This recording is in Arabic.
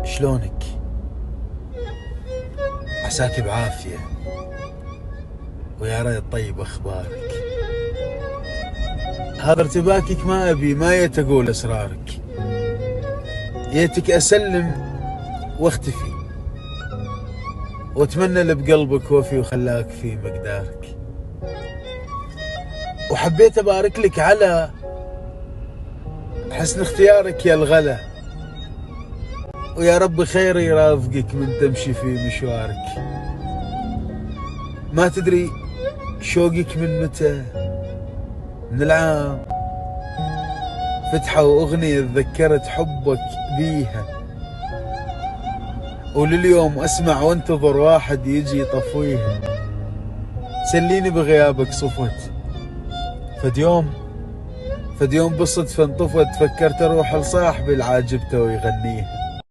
شلونك؟ عساك بعافية ويا ريت طيب اخبارك. هذا ارتباكك ما ابي، ما يت اقول اسرارك، يتك اسلم واختفي واتمنى اللي بقلبك وفي وخلاك في مقدارك. وحبيت ابارك لك على حسن اختيارك يا الغلا، ويا رب خير يرافقك من تمشي في مشوارك. ما تدري شوقك من متى، من العام فتحة واغنية تذكرت حبك بيها، ولليوم اسمع وانتظر واحد يجي يطفيها. سليني بغيابك صفت، فد يوم بالصدفة انطفت، فكرت اروح لصاحبي العاجبته ويغنيها.